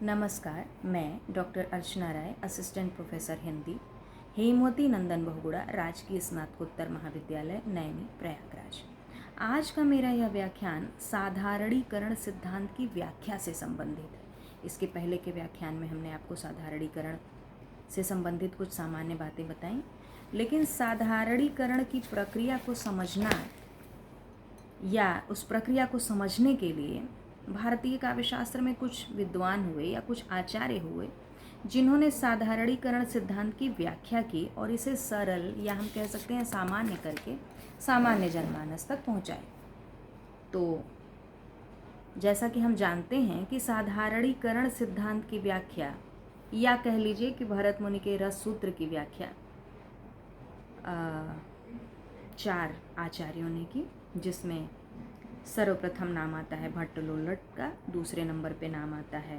नमस्कार, मैं डॉक्टर अर्चना राय, assistant professor Hindi, Hemvati Nandan Bahuguna राजकीय स्नातकोत्तर महाविद्यालय नैनी, प्रयागराज। आज का मेरा यह व्याख्यान साधारणीकरण सिद्धांत की व्याख्या से संबंधित है। इसके पहले के व्याख्यान में हमने आपको साधारणीकरण से संबंधित कुछ सामान्य बातें बताई, लेकिन साधारणीकरण की प्रक्रिया को समझना या उस प्रक्रिया को समझने के लिए भारतीय काव्यशास्त्र में कुछ विद्वान हुए या कुछ आचार्य हुए जिन्होंने साधारणीकरण सिद्धांत की व्याख्या की और इसे सरल या हम कह सकते हैं सामान्य करके सामान्य जनमानस तक पहुंचाए। तो जैसा कि हम जानते हैं कि साधारणीकरण सिद्धांत की व्याख्या या कह लीजिए कि भरत मुनि के रस सूत्र की व्याख्या 4 आचार्यों ने की, जिसमें सर्वप्रथम नाम आता है भट्टलोल्लट का, दूसरे नंबर पे नाम आता है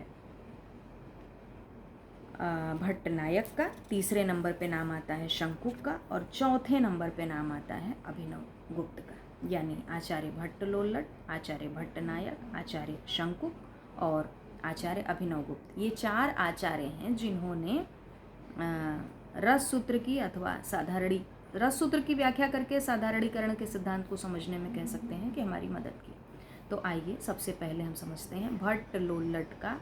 भट्टनायक का, तीसरे नंबर पे नाम आता है शंकुक का और चौथे नंबर पे नाम आता है अभिनव गुप्त का। यानी आचार्य भट्टलोल्लट, आचार्य भट्टनायक, आचार्य शंकुक और आचार्य अभिनव गुप्त, ये 4 आचार्य हैं जिन्होंने रस सूत्र की अथवा रस सूत्र की व्याख्या करके साधारणीकरण के सिद्धांत को समझने में कह सकते हैं कि हमारी मदद की। तो आइए सबसे पहले हम समझते हैं भट्टलोल्लट का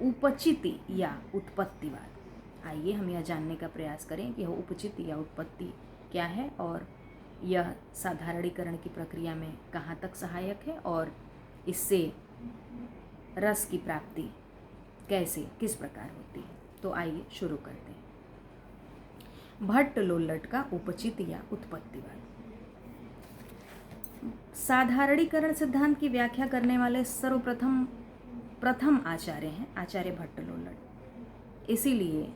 उपचिति या उत्पत्तिवाद। आइए हम यह जानने का प्रयास करें कि यह उपचिति या उत्पत्ति क्या है और यह साधारणीकरण की प्रक्रिया में कहाँ तक सहायक है और इससे रस की प्राप्ति कैसे किस प्रकार होती है। तो आइए शुरू करते हैं। भट्टलोल्लट का उपचित या उत्पत्तिवाद। साधारणीकरण सिद्धांत की व्याख्या करने वाले प्रथम आचार्य हैं आचार्य भट्टलोल्लट। इसीलिए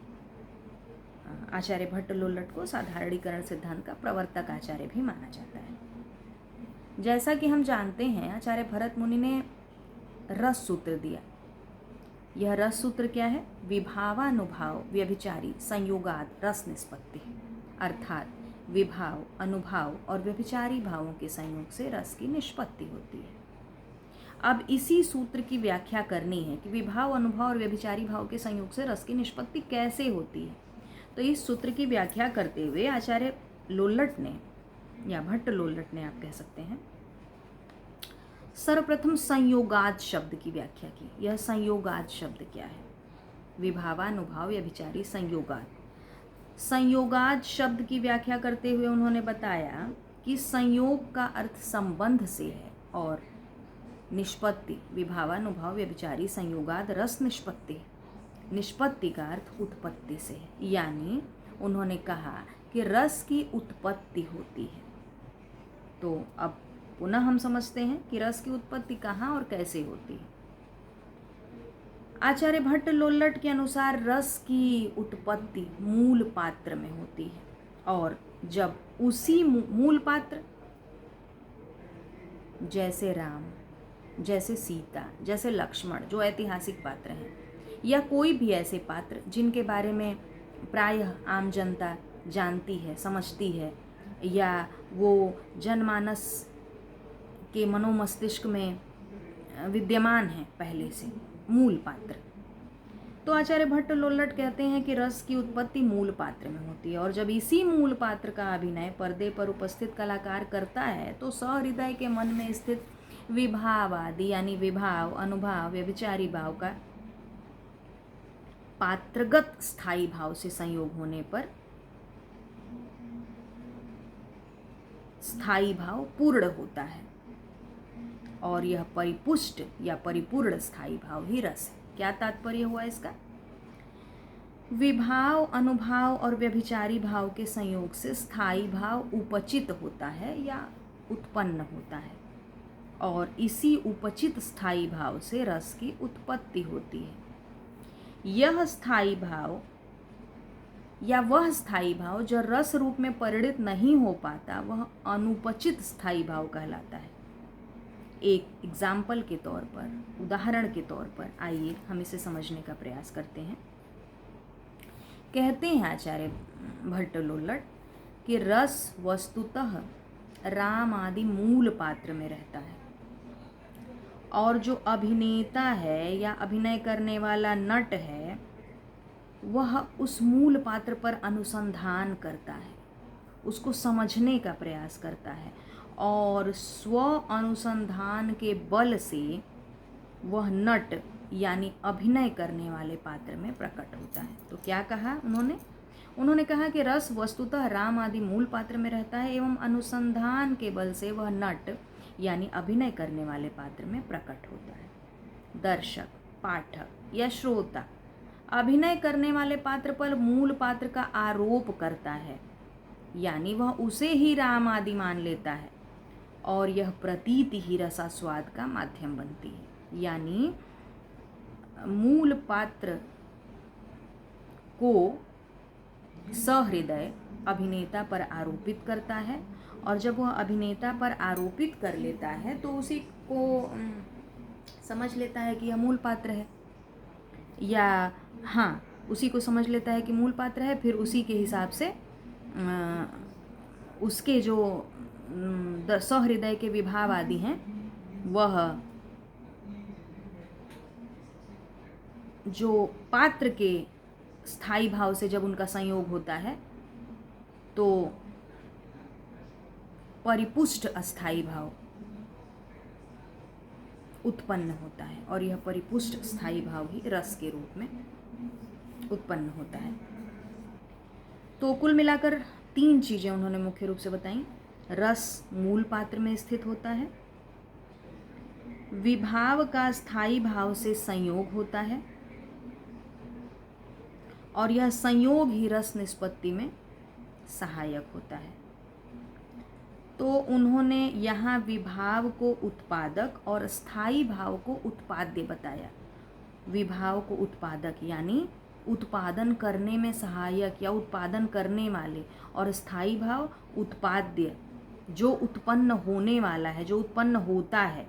आचार्य भट्टलोल्लट को साधारणीकरण सिद्धांत का प्रवर्तक आचार्य भी माना जाता है। जैसा कि हम जानते हैं, आचार्य भरत मुनि ने रस सूत्र दिया। यह रस सूत्र क्या है? विभावानुभाव व्यभिचारी संयोगाद रस निष्पत्ति, अर्थात विभाव, अनुभाव और व्यभिचारी भावों के संयोग से रस की निष्पत्ति होती है। अब इसी सूत्र की व्याख्या करनी है कि विभाव, अनुभव और व्यभिचारी भाव के संयोग से रस की निष्पत्ति कैसे होती है। तो इस सूत्र की व्याख्या करते हुए आचार्य लोल्लट ने या भट्टलोल्लट ने, आप कह सकते हैं, सर्वप्रथम संयोगाद शब्द की व्याख्या की। यह संयोगाद शब्द क्या है? विभावानुभाव व्यभिचारी संयोगाद। संयोगाद शब्द की व्याख्या करते हुए उन्होंने बताया कि संयोग का अर्थ संबंध से है और निष्पत्ति विभावानुभाव व्यभिचारी संयोगाद रस निष्पत्ति, निष्पत्ति का अर्थ उत्पत्ति से है। यानी उन्होंने कहा कि रस की उत्पत्ति होती है। तो अब पुनः हम समझते हैं कि रस की उत्पत्ति कहाँ और कैसे होती है। आचार्य भट्टलोल्लट के अनुसार रस की उत्पत्ति मूल पात्र में होती है और जब उसी मूल पात्र, जैसे राम, जैसे सीता, जैसे लक्ष्मण, जो ऐतिहासिक पात्र हैं, या कोई भी ऐसे पात्र जिनके बारे में प्रायः आम जनता जानती है, समझती है, या वो जनमानस के मनोमस्तिष्क में विद्यमान है पहले से, मूल पात्र, तो आचार्य भट्टलोल्लट कहते हैं कि रस की उत्पत्ति मूल पात्र में होती है और जब इसी मूल पात्र का अभिनय पर्दे पर उपस्थित कलाकार करता है तो सहृदय के मन में स्थित विभाव आदि यानी विभाव, अनुभाव, व्यभिचारी भाव का पात्रगत स्थायी भाव से संयोग होने पर स्थायी भाव पूर्ण होता है और यह परिपुष्ट या परिपूर्ण स्थायी भाव ही रस है। क्या तात्पर्य हुआ इसका? विभाव, अनुभाव और व्यभिचारी भाव के संयोग से स्थायी भाव उपचित होता है या उत्पन्न होता है और इसी उपचित स्थायी भाव से रस की उत्पत्ति होती है। यह स्थायी भाव या वह स्थायी भाव जो रस रूप में परिणित नहीं हो पाता, वह अनुपचित स्थायी भाव कहलाता है। एक एग्जाम्पल के तौर पर, उदाहरण के तौर पर आइए हम इसे समझने का प्रयास करते हैं। कहते हैं आचार्य भट्टलोल्लट कि रस वस्तुतः राम आदि मूल पात्र में रहता है और जो अभिनेता है या अभिनय करने वाला नट है वह उस मूल पात्र पर अनुसंधान करता है, उसको समझने का प्रयास करता है और स्व अनुसंधान के बल से वह नट यानी अभिनय करने वाले पात्र में प्रकट होता है। तो क्या कहा उन्होंने कहा कि रस वस्तुतः राम आदि मूल पात्र में रहता है एवं अनुसंधान के बल से वह नट यानी अभिनय करने वाले पात्र में प्रकट होता है। दर्शक, पाठक या श्रोता अभिनय करने वाले पात्र पर मूल पात्र का आरोप करता है, यानी वह उसे ही राम आदि मान लेता है और यह प्रतीति ही रसास्वाद का माध्यम बनती है। यानी मूल पात्र को सहृदय अभिनेता पर आरोपित करता है और जब वह अभिनेता पर आरोपित कर लेता है तो उसी को समझ लेता है कि यह मूल पात्र है, या हाँ उसी को समझ लेता है कि मूल पात्र है, फिर उसी के हिसाब से उसके जो सहृदय के विभाव आदि हैं वह जो पात्र के स्थायी भाव से जब उनका संयोग होता है तो परिपुष्ट अस्थायी भाव उत्पन्न होता है और यह परिपुष्ट स्थायी भाव ही रस के रूप में उत्पन्न होता है। तो कुल मिलाकर 3 चीज़ें उन्होंने मुख्य रूप से बताई। रस मूल पात्र में स्थित होता है, विभाव का स्थायी भाव से संयोग होता है और यह संयोग ही रस निष्पत्ति में सहायक होता है। तो उन्होंने यहाँ विभाव को उत्पादक और स्थायी भाव को उत्पाद्य बताया। विभाव को उत्पादक यानी उत्पादन करने में सहायक या उत्पादन करने वाले, और स्थायी भाव उत्पाद्य जो उत्पन्न होने वाला है, जो उत्पन्न होता है।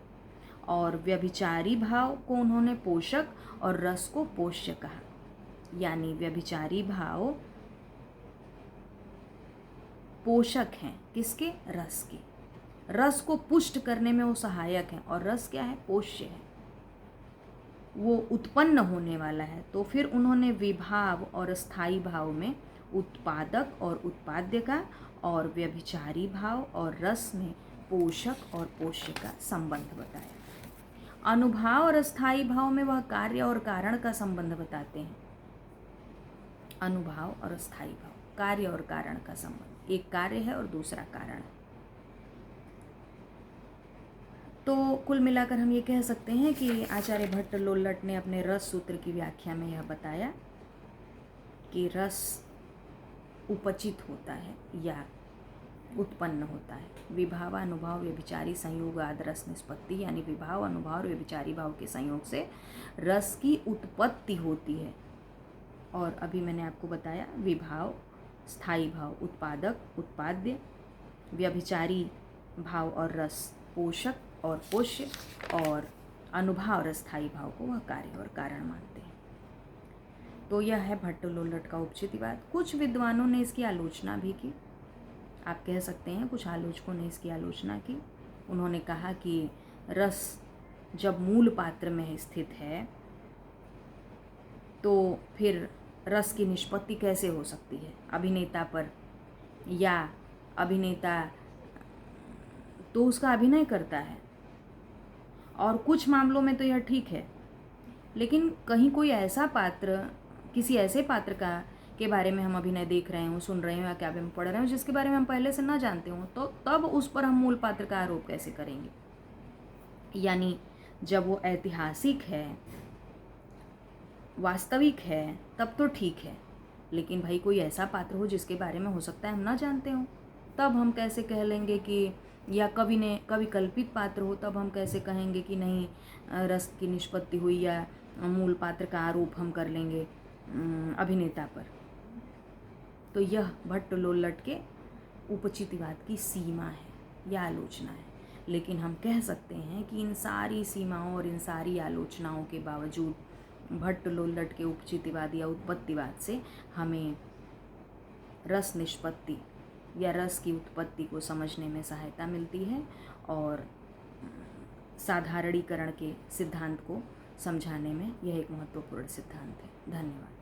और व्यभिचारी भाव को उन्होंने पोषक और रस को पोष्य कहा। यानी व्यभिचारी भाव पोषक हैं किसके? रस के। रस को पुष्ट करने में वो सहायक हैं और रस क्या है? पोष्य है, वो उत्पन्न होने वाला है। तो फिर उन्होंने विभाव और स्थायी भाव में उत्पादक और उत्पाद्य का और व्यभिचारी भाव और रस में पोषक और पोष्य का संबंध बताया। अनुभाव और स्थायी भाव में वह कार्य और कारण का संबंध बताते हैं। अनुभाव और स्थायी भाव, कार्य और कारण का संबंध, एक कार्य है और दूसरा कारण है। तो कुल मिलाकर हम ये कह सकते हैं कि आचार्य भट्ट लोल्लट ने अपने रस सूत्र की व्याख्या में यह बताया कि रस उपचित होता है या उत्पन्न होता है। विभाव अनुभाव व्यभिचारी संयोग आदि रस निष्पत्ति, यानी विभाव अनुभाव और व्यभिचारी भाव के संयोग से रस की उत्पत्ति होती है। और अभी मैंने आपको बताया विभाव, स्थायी भाव उत्पादक उत्पाद्य, व्यभिचारी भाव और रस पोषक और पोष्य, और अनुभाव और स्थायी भाव को वह कार्य और कारण मानते हैं। तो यह है भट्ट लोल्लट का उपचितिवाद। कुछ विद्वानों ने इसकी आलोचना भी की, आप कह सकते हैं कुछ आलोचकों ने इसकी आलोचना की। उन्होंने कहा कि रस जब मूल पात्र में स्थित है तो फिर रस की निष्पत्ति कैसे हो सकती है अभिनेता पर, या अभिनेता तो उसका अभिनय करता है और कुछ मामलों में तो यह ठीक है, लेकिन कहीं कोई ऐसा पात्र, किसी ऐसे पात्र का के बारे में हम अभिनय देख रहे हों, सुन रहे हो या काव्य में पढ़ रहे हो जिसके बारे में हम पहले से ना जानते हों, तो तब उस पर हम मूल पात्र का आरोप कैसे करेंगे? यानी जब वो ऐतिहासिक है, वास्तविक है, तब तो ठीक है, लेकिन भाई कोई ऐसा पात्र हो जिसके बारे में हो सकता है हम ना जानते हों, तब हम कैसे कह लेंगे कि, या कवि कल्पित पात्र हो तब हम कैसे कहेंगे कि नहीं रस की निष्पत्ति हुई, या मूल पात्र का आरोप हम कर लेंगे अभिनेता पर। तो यह भट्ट लोल्लट के उपचितिवाद की सीमा है या आलोचना है। लेकिन हम कह सकते हैं कि इन सारी सीमाओं और इन सारी आलोचनाओं के बावजूद भट्ट लोल्लट के उपचितिवाद या उत्पत्तिवाद से हमें रस निष्पत्ति या रस की उत्पत्ति को समझने में सहायता मिलती है, और साधारणीकरण के सिद्धांत को समझाने में यह एक महत्वपूर्ण सिद्धांत है। धन्यवाद।